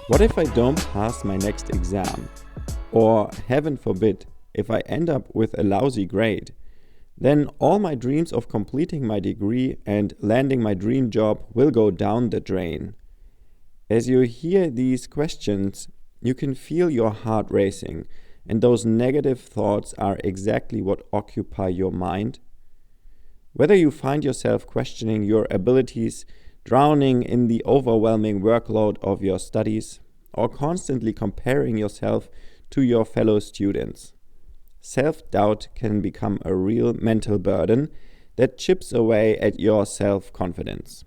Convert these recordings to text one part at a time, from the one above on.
What if I don't pass my next exam? Or, heaven forbid, if I end up with a lousy grade? Then all my dreams of completing my degree and landing my dream job will go down the drain. As you hear these questions, you can feel your heart racing, and those negative thoughts are exactly what occupy your mind. Whether you find yourself questioning your abilities, drowning in the overwhelming workload of your studies, or constantly comparing yourself to your fellow students, self-doubt can become a real mental burden that chips away at your self-confidence.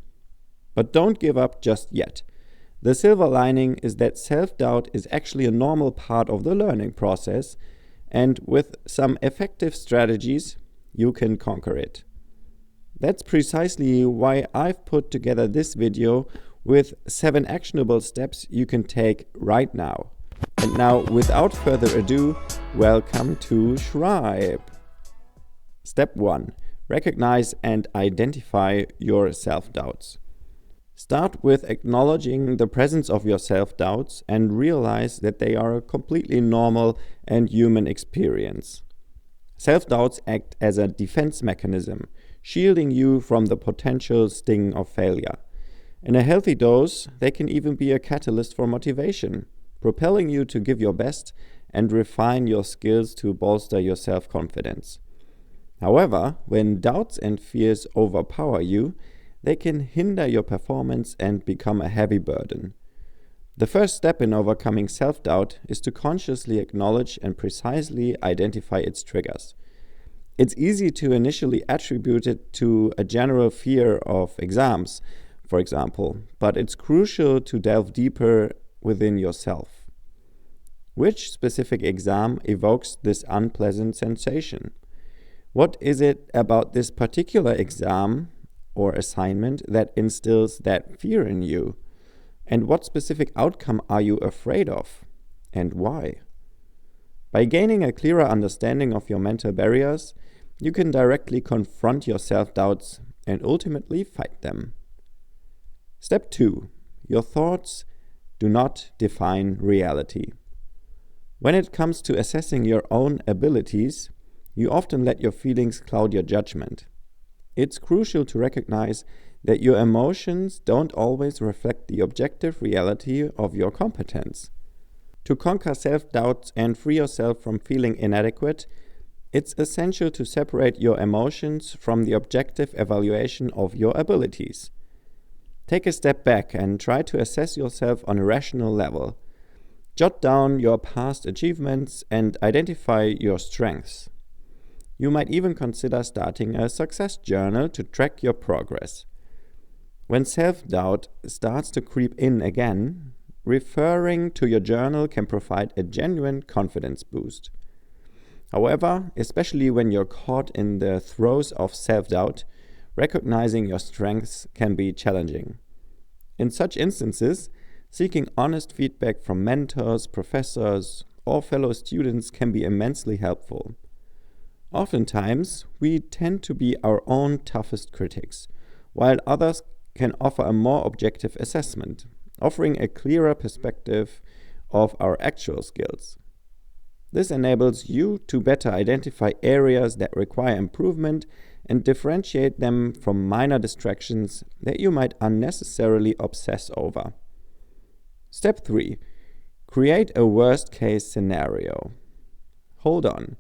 But don't give up just yet. The silver lining is that self-doubt is actually a normal part of the learning process, and with some effective strategies, you can conquer it. That's precisely why I've put together this video with 7 actionable steps you can take right now. And now, without further ado, welcome to Shribe. Step 1. Recognize and identify your self-doubts. Start with acknowledging the presence of your self-doubts and realize that they are a completely normal and human experience. Self-doubts act as a defense mechanism, shielding you from the potential sting of failure. In a healthy dose, they can even be a catalyst for motivation, propelling you to give your best and refine your skills to bolster your self-confidence. However, when doubts and fears overpower you, they can hinder your performance and become a heavy burden. The first step in overcoming self-doubt is to consciously acknowledge and precisely identify its triggers. It's easy to initially attribute it to a general fear of exams, for example, but it's crucial to delve deeper within yourself. Which specific exam evokes this unpleasant sensation? What is it about this particular exam or assignment that instills that fear in you? And what specific outcome are you afraid of? And why? By gaining a clearer understanding of your mental barriers, you can directly confront your self-doubts and ultimately fight them. Step 2. Your thoughts do not define reality. When it comes to assessing your own abilities, you often let your feelings cloud your judgment. It's crucial to recognize that your emotions don't always reflect the objective reality of your competence. To conquer self-doubts and free yourself from feeling inadequate, it's essential to separate your emotions from the objective evaluation of your abilities. Take a step back and try to assess yourself on a rational level. Jot down your past achievements and identify your strengths. You might even consider starting a success journal to track your progress. When self-doubt starts to creep in again, referring to your journal can provide a genuine confidence boost. However, especially when you're caught in the throes of self-doubt, recognizing your strengths can be challenging. In such instances, seeking honest feedback from mentors, professors, or fellow students can be immensely helpful. Oftentimes, we tend to be our own toughest critics, while others can offer a more objective assessment, offering a clearer perspective of our actual skills. This enables you to better identify areas that require improvement and differentiate them from minor distractions that you might unnecessarily obsess over. Step 3. Create a worst-case scenario. Hold on.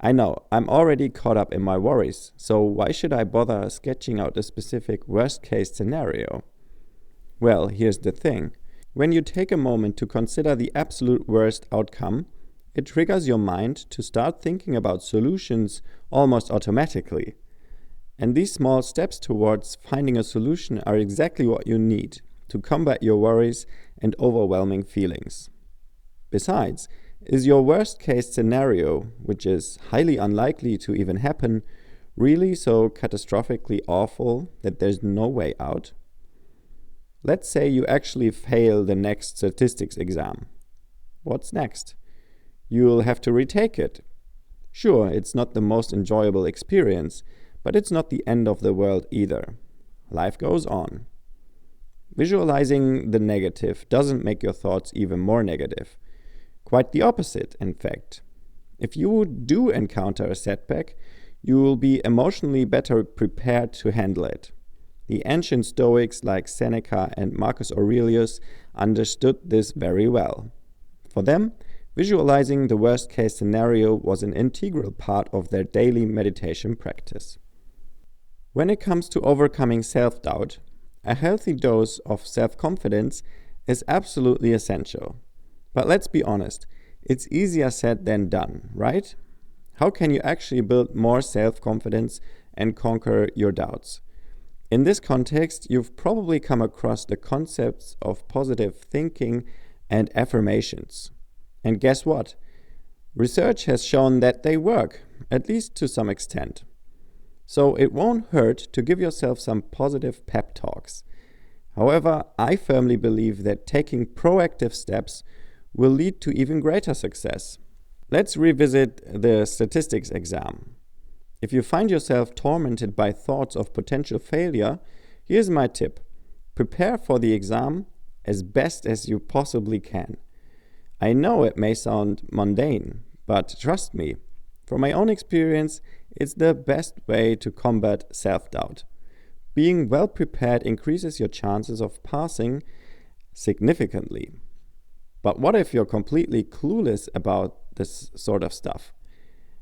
I know, I'm already caught up in my worries, so why should I bother sketching out a specific worst-case scenario? Well, here's the thing. When you take a moment to consider the absolute worst outcome, it triggers your mind to start thinking about solutions almost automatically. And these small steps towards finding a solution are exactly what you need to combat your worries and overwhelming feelings. Besides, is your worst-case scenario, which is highly unlikely to even happen, really so catastrophically awful that there's no way out? Let's say you actually fail the next statistics exam. What's next? You'll have to retake it. Sure, it's not the most enjoyable experience, but it's not the end of the world either. Life goes on. Visualizing the negative doesn't make your thoughts even more negative. Quite the opposite, in fact. If you do encounter a setback, you will be emotionally better prepared to handle it. The ancient Stoics like Seneca and Marcus Aurelius understood this very well. For them, visualizing the worst-case scenario was an integral part of their daily meditation practice. When it comes to overcoming self-doubt, a healthy dose of self-confidence is absolutely essential. But let's be honest, it's easier said than done, right? How can you actually build more self-confidence and conquer your doubts? In this context, you've probably come across the concepts of positive thinking and affirmations. And guess what? Research has shown that they work, at least to some extent. So it won't hurt to give yourself some positive pep talks. However, I firmly believe that taking proactive steps will lead to even greater success. Let's revisit the statistics exam. If you find yourself tormented by thoughts of potential failure, here's my tip. Prepare for the exam as best as you possibly can. I know it may sound mundane, but trust me, from my own experience, it's the best way to combat self-doubt. Being well prepared increases your chances of passing significantly. But what if you're completely clueless about this sort of stuff?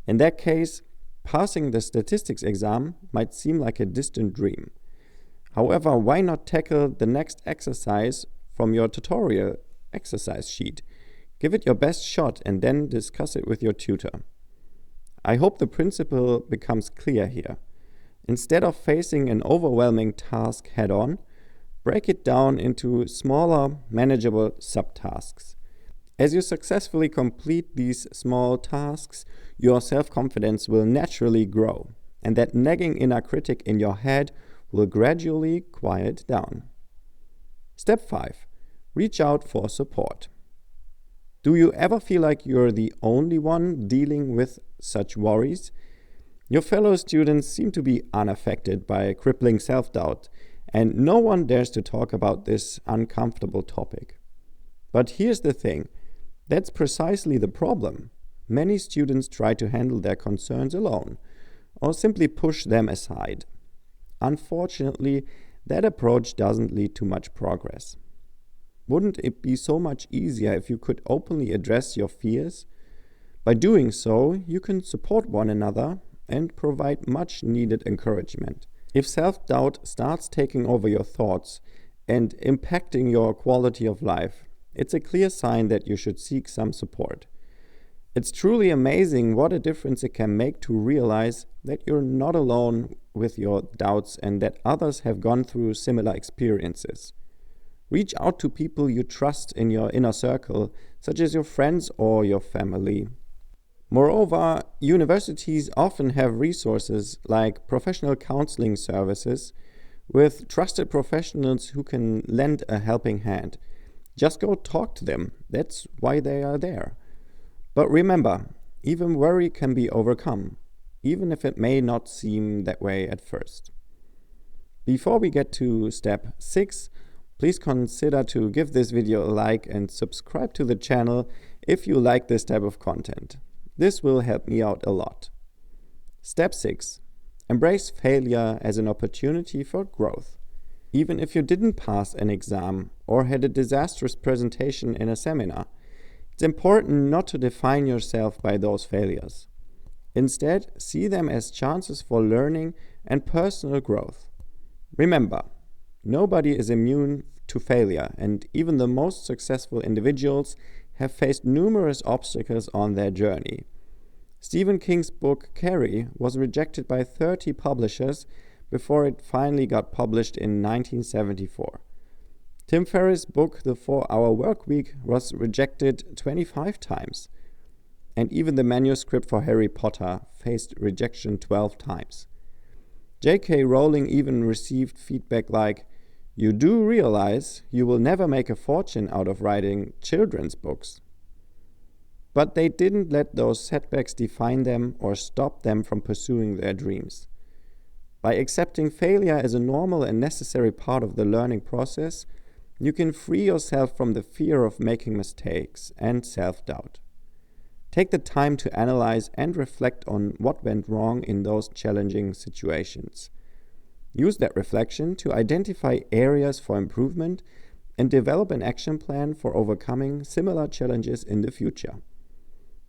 In that case, passing the statistics exam might seem like a distant dream. However, why not tackle the next exercise from your tutorial exercise sheet? Give it your best shot and then discuss it with your tutor. I hope the principle becomes clear here. Instead of facing an overwhelming task head-on, break it down into smaller, manageable subtasks. As you successfully complete these small tasks, your self-confidence will naturally grow, and that nagging inner critic in your head will gradually quiet down. Step 5. Reach out for support. Do you ever feel like you're the only one dealing with such worries? Your fellow students seem to be unaffected by crippling self-doubt, and no one dares to talk about this uncomfortable topic. But here's the thing. That's precisely the problem. Many students try to handle their concerns alone, or simply push them aside. Unfortunately, that approach doesn't lead to much progress. Wouldn't it be so much easier if you could openly address your fears? By doing so, you can support one another and provide much needed encouragement. If self-doubt starts taking over your thoughts and impacting your quality of life, it's a clear sign that you should seek some support. It's truly amazing what a difference it can make to realize that you're not alone with your doubts and that others have gone through similar experiences. Reach out to people you trust in your inner circle, such as your friends or your family. Moreover, universities often have resources like professional counseling services with trusted professionals who can lend a helping hand. Just go talk to them. That's why they are there. But remember, even worry can be overcome, even if it may not seem that way at first. Before we get to step 6, please consider to give this video a like and subscribe to the channel if you like this type of content. This will help me out a lot. Step 6. Embrace failure as an opportunity for growth. Even if you didn't pass an exam or had a disastrous presentation in a seminar, it's important not to define yourself by those failures. Instead, see them as chances for learning and personal growth. Remember, nobody is immune to failure, and even the most successful individuals have faced numerous obstacles on their journey. Stephen King's book Carrie was rejected by 30 publishers before it finally got published in 1974. Tim Ferriss' book The 4-Hour Workweek was rejected 25 times. And even the manuscript for Harry Potter faced rejection 12 times. J.K. Rowling even received feedback like, "You do realize you will never make a fortune out of writing children's books." But they didn't let those setbacks define them or stop them from pursuing their dreams. By accepting failure as a normal and necessary part of the learning process, you can free yourself from the fear of making mistakes and self-doubt. Take the time to analyze and reflect on what went wrong in those challenging situations. Use that reflection to identify areas for improvement and develop an action plan for overcoming similar challenges in the future.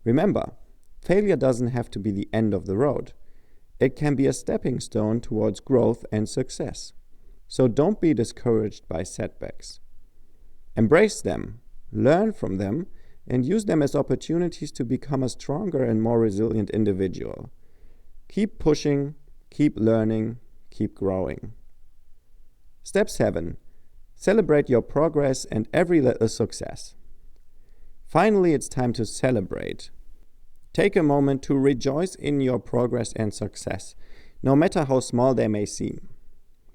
Remember, failure doesn't have to be the end of the road. It can be a stepping stone towards growth and success. So don't be discouraged by setbacks. Embrace them, learn from them, and use them as opportunities to become a stronger and more resilient individual. Keep pushing, keep learning, keep growing. Step 7. Celebrate your progress and every little success. Finally, it's time to celebrate. Take a moment to rejoice in your progress and success, no matter how small they may seem.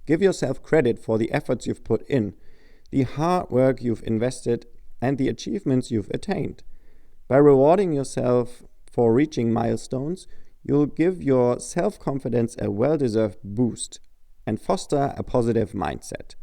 Give yourself credit for the efforts you've put in, the hard work you've invested, and the achievements you've attained. By rewarding yourself for reaching milestones, you'll give your self-confidence a well-deserved boost and foster a positive mindset.